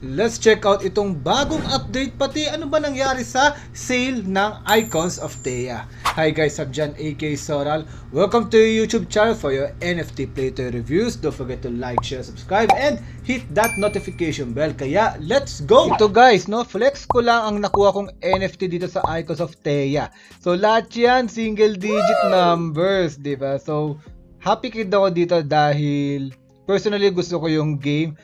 Let's check out itong bagong update pati ano ba nangyari sa sale ng Icons of Thea. Hi guys, I'm John aka Soral. Welcome to your YouTube channel for your NFT Playtoy reviews. Don't forget to like, share, subscribe, and hit that notification bell. Kaya, let's go! Ito guys, no, flex ko lang ang nakuha kong NFT dito sa Icons of Thea. So lahat yan, single digit numbers, diba? So, happy kid ako dito dahil personally gusto ko yung game.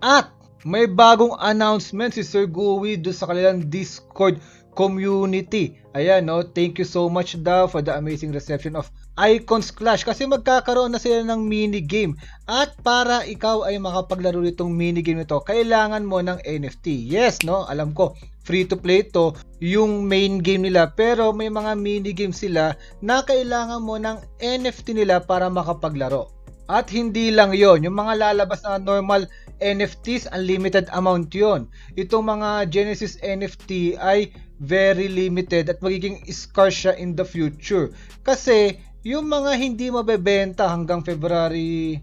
At may bagong announcement si Sir Gooey doon sa kanilang Discord community. Ayan, no, thank you so much daw for the amazing reception of Icons Clash kasi magkakaroon na sila ng minigame. At para ikaw ay makapaglaro nitong minigame nito, kailangan mo ng NFT. Yes, no, alam ko, free to play to yung main game nila, pero may mga minigame sila na kailangan mo ng NFT nila para makapaglaro. At hindi lang yon, yung mga lalabas na normal NFTs, unlimited amount yon. Itong mga Genesis NFT ay very limited at magiging scarce siya in the future. Kasi yung mga hindi mabebenta hanggang February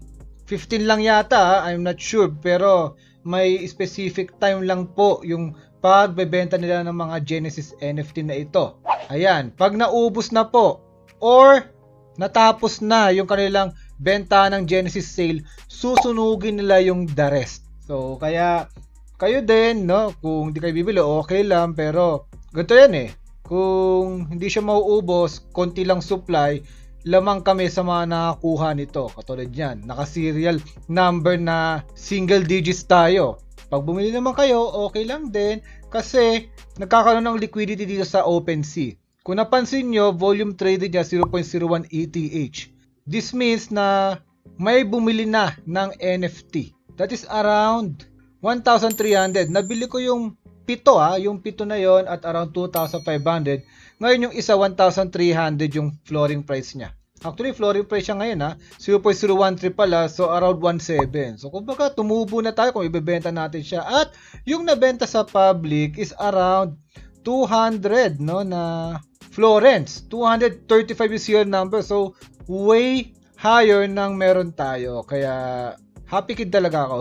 15 lang yata, I'm not sure, pero may specific time lang po yung pagbebenta nila ng mga Genesis NFT na ito. Ayan, pag naubos na po or natapos na yung kanilang benta ng Genesis sale, susunugin nila yung the rest. So, kaya kayo din, no, kung hindi kayo bibili, okay lang, pero ganito yan eh. Kung hindi siya mauubos, konti lang supply, lamang kami sa mga nakakuha nito. Katulad yan, naka-serial number na single digits tayo. Pag bumili naman kayo, okay lang din kasi nagkakaroon ng liquidity dito sa OpenSea. Kung napansin nyo, volume traded niya 0.01 ETH. This means na may bumili na ng NFT. That is around 1,300. Nabili ko yung pito yung pito na yon at around 2,500. Ngayon yung isa 1,300 yung flooring price niya. Actually, flooring price siya ngayon 0.013 pala, so around 1.7. So kumbaga tumubo na tayo kung ibebenta natin siya. At yung nabenta sa public is around 200 no na Florence. 235 is your number. So way higher nang meron tayo. Kaya happy kid talaga ako.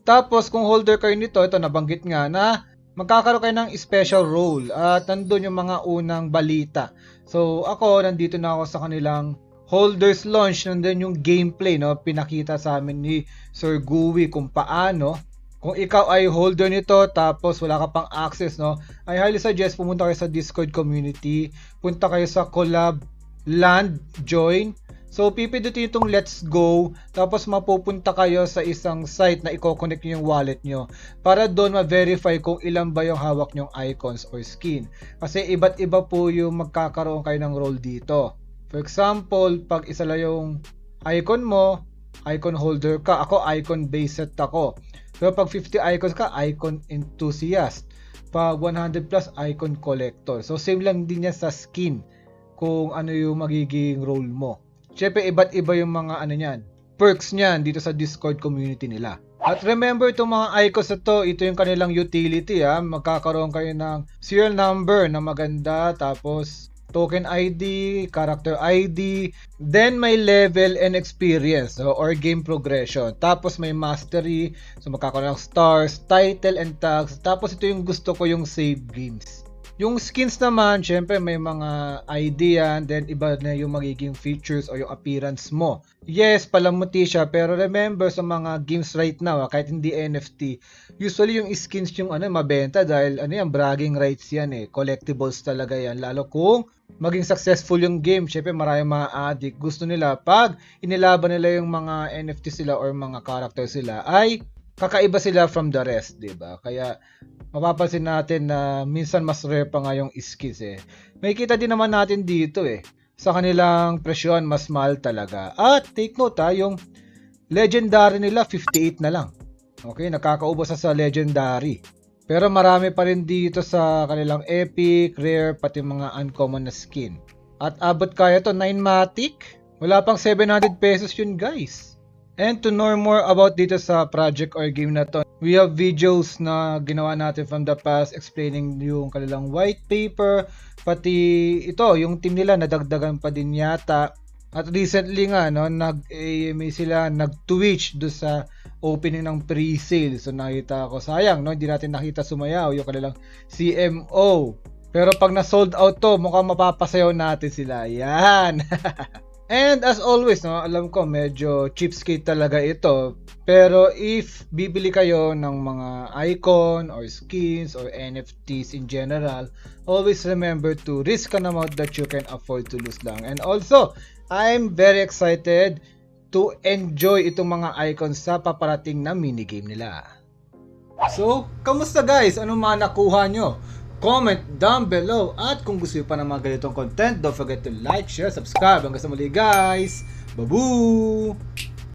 Tapos kung holder kayo nito, ito nabanggit nga na magkakaroon kayo ng special role at nandun yung mga unang balita. So ako, nandito na ako sa kanilang holders launch, nandun yung gameplay, no? Pinakita sa amin ni Sir Gooey kung paano. Kung ikaw ay holder nito tapos wala ka pang access, no? I highly suggest pumunta kayo sa Discord community, punta kayo sa collab land join. So pipindutin itong let's go, tapos mapupunta kayo sa isang site na i-connect nyo yung wallet nyo para doon ma-verify kung ilan ba yung hawak nyong icons or skin. Kasi iba't iba po yung magkakaroon kayo ng role dito. For example, pag isa lang yung icon mo, icon holder ka. Ako icon base set ako. So pag 50 icons ka, icon enthusiast. Pag 100 plus, icon collector. So same lang din yan sa skin kung ano yung magiging role mo. Siyempre, iba't iba yung mga perks niyan dito sa Discord community nila. At remember itong mga icons na to, ito yung kanilang utility Magkakaroon kayo ng serial number na maganda, tapos token ID, character ID, then may level and experience or game progression. Tapos may mastery, so magkakaroon ng stars, title and tags. Tapos ito yung gusto ko, yung save games. Yung skins naman, syempre may mga ID yan, then iba na yung magiging features o yung appearance mo. Yes, palamuti siya, pero remember sa mga games right now, kahit hindi NFT, usually yung skins yung mabenta dahil bragging rights yan collectibles talaga yan, lalo kung maging successful yung game. Syempre maraming mga addict, gusto nila pag inilaban nila yung mga NFT sila or mga character sila ay kakaiba sila from the rest, diba? Kaya mapapansin natin na minsan mas rare pa nga yung skins May kita din naman natin dito sa kanilang presyon, mas mahal talaga. At take note yung legendary nila 58 na lang. Okay, nakakaubos sa legendary. Pero marami pa rin dito sa kanilang epic, rare, pati mga uncommon na skin. At abot kaya to 9matic. Wala pang 700 pesos yun guys. And to know more about dito sa project or game na to, we have videos na ginawa natin from the past explaining yung kanilang white paper, pati ito, yung team nila nadagdagan pa din yata At recently nga, no, may sila nag-twitch do sa opening ng pre-sale. So nakita ko, sayang, no, hindi natin nakita sumayaw yung kanilang CMO. Pero pag na-sold out to, mukhang mapapasayaw natin sila. Yan! And as always, no, alam ko medyo cheapskate talaga ito. Pero if bibili kayo ng mga icon or skins or NFTs in general, always remember to risk an amount that you can afford to lose lang. And also, I'm very excited to enjoy itong mga icons sa paparating na minigame nila. So, kamusta guys? Ano mga nakuha nyo? Comment down below. At kung gusto nyo pa ng mga ganitong content, don't forget to like, share, subscribe. Hanggang sa muli guys. Babu!